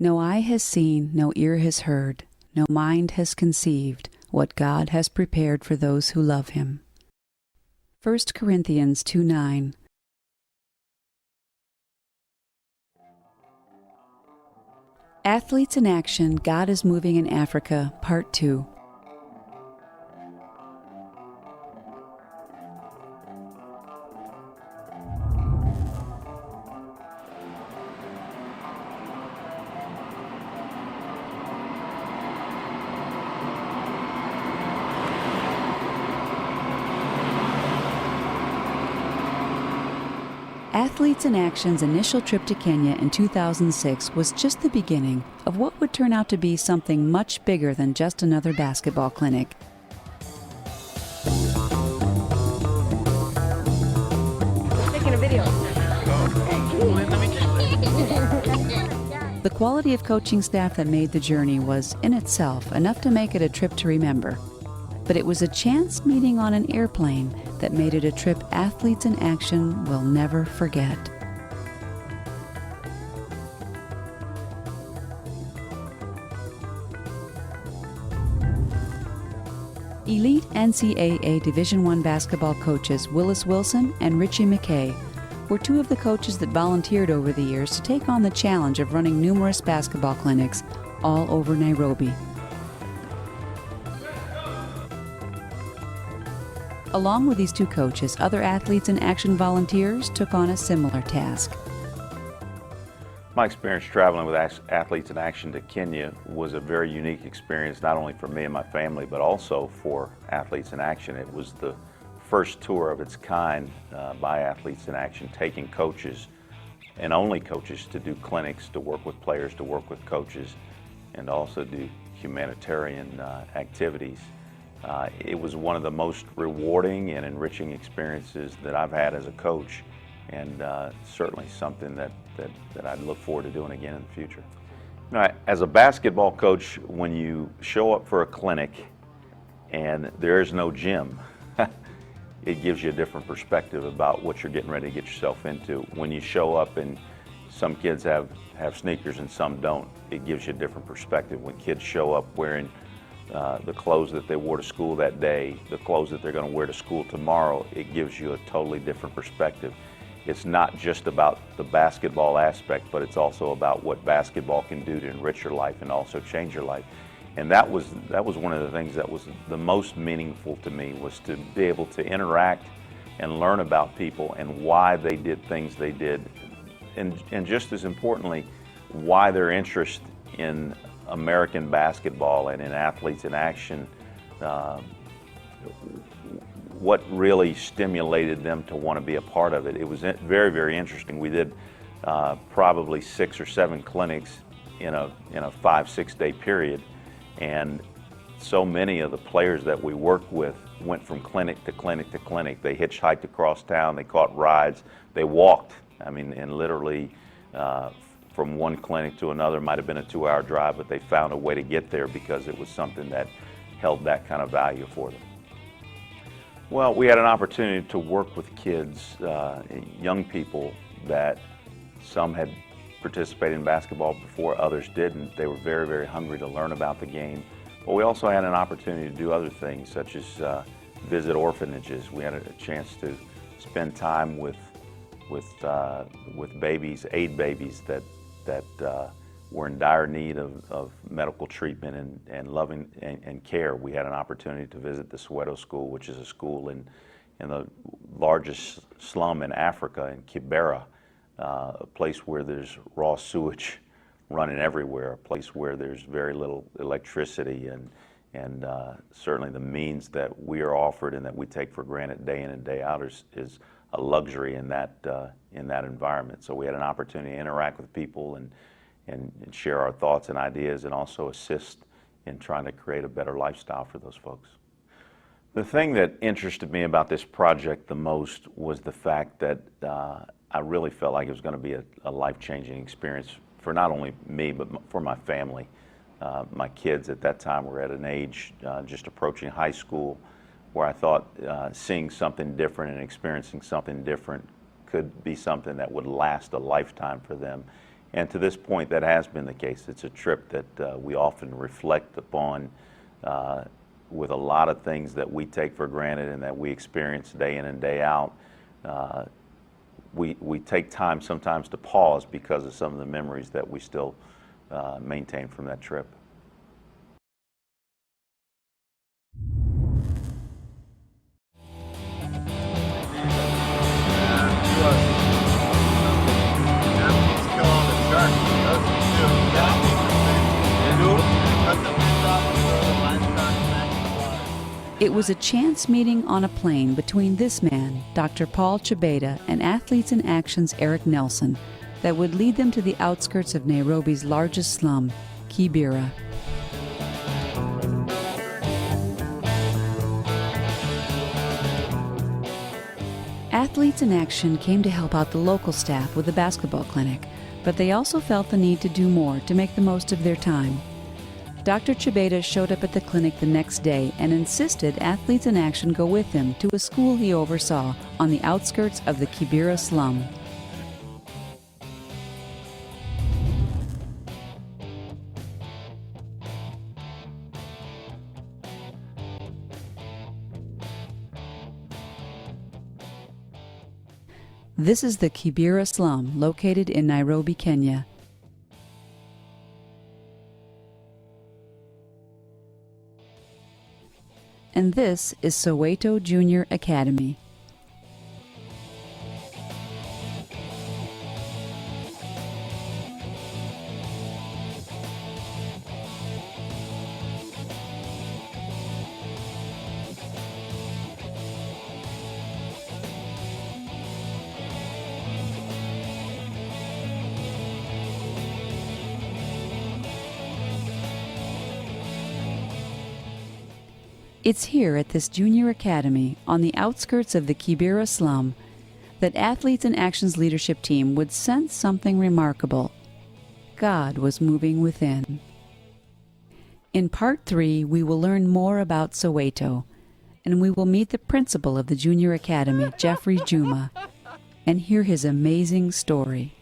No eye has seen, no ear has heard, no mind has conceived what God has prepared for those who love Him. 1 Corinthians 2:9. Athletes in Action, God is Moving in Africa, Part 2. Athletes in Action's initial trip to Kenya in 2006 was just the beginning of what would turn out to be something much bigger than just another basketball clinic. Taking a video. The quality of coaching staff that made the journey was, in itself, enough to make it a trip to remember. But it was a chance meeting on an airplane that made it a trip Athletes in Action will never forget. Elite NCAA Division I basketball coaches Willis Wilson and Richie McKay were two of the coaches that volunteered over the years to take on the challenge of running numerous basketball clinics all over Nairobi. Along with these two coaches, other Athletes in Action volunteers took on a similar task. My experience traveling with Athletes in Action to Kenya was a very unique experience, not only for me and my family, but also for Athletes in Action. It was the first tour of its kind by Athletes in Action, taking coaches and only coaches to do clinics, to work with players, to work with coaches, and also do humanitarian activities. It was one of the most rewarding and enriching experiences that I've had as a coach, and certainly something that I'd look forward to doing again in the future. You know, as a basketball coach, when you show up for a clinic and there is no gym, it gives you a different perspective about what you're getting ready to get yourself into. When you show up and some kids have sneakers and some don't, it gives you a different perspective. When kids show up wearing the clothes that they wore to school that day, the clothes that they're going to wear to school tomorrow, it gives you a totally different perspective. It's not just about the basketball aspect, but it's also about what basketball can do to enrich your life and also change your life. And that was one of the things that was the most meaningful to me, was to be able to interact and learn about people and why they did things they did. And just as importantly, why their interest in American basketball and in Athletes in Action, what really stimulated them to want to be a part of it. It was very, very interesting. We did probably 6 or 7 clinics in a 5-6 day period, and so many of the players that we worked with went from clinic to clinic to clinic. They hitchhiked across town, they caught rides, they walked. I mean, and literally from one clinic to another might have been a 2-hour drive, but they found a way to get there because it was something that held that kind of value for them. Well, we had an opportunity to work with kids, young people that some had participated in basketball before, others didn't. They were very, very hungry to learn about the game. But we also had an opportunity to do other things, such as visit orphanages. We had a chance to spend time with babies, aid babies that were in dire need of medical treatment and loving and care. We had an opportunity to visit the Soweto School, which is a school in the largest slum in Africa, in Kibera, a place where there's raw sewage running everywhere, a place where there's very little electricity, and certainly the means that we are offered and that we take for granted day in and day out is a luxury in that environment. So we had an opportunity to interact with people and share our thoughts and ideas, and also assist in trying to create a better lifestyle for those folks. The thing that interested me about this project the most was the fact that I really felt like it was going to be a life-changing experience for not only me, but for my family. My kids at that time were at an age just approaching high school, where I thought seeing something different and experiencing something different could be something that would last a lifetime for them. And to this point, that has been the case. It's a trip that we often reflect upon with a lot of things that we take for granted and that we experience day in and day out. We take time sometimes to pause because of some of the memories that we still maintain from that trip. It was a chance meeting on a plane between this man, Dr. Paul Chibeda, and Athletes in Action's Eric Nelson that would lead them to the outskirts of Nairobi's largest slum, Kibera. Athletes in Action came to help out the local staff with the basketball clinic, but they also felt the need to do more to make the most of their time. Dr. Chibeda showed up at the clinic the next day and insisted Athletes in Action go with him to a school he oversaw on the outskirts of the Kibera slum. This is the Kibera slum located in Nairobi, Kenya. And this is Soweto Junior Academy. It's here at this junior academy on the outskirts of the Kibera slum that Athletes in Action's leadership team would sense something remarkable. God was moving within. In Part 3, we will learn more about Soweto, and we will meet the principal of the junior academy, Jeffrey Juma, and hear his amazing story.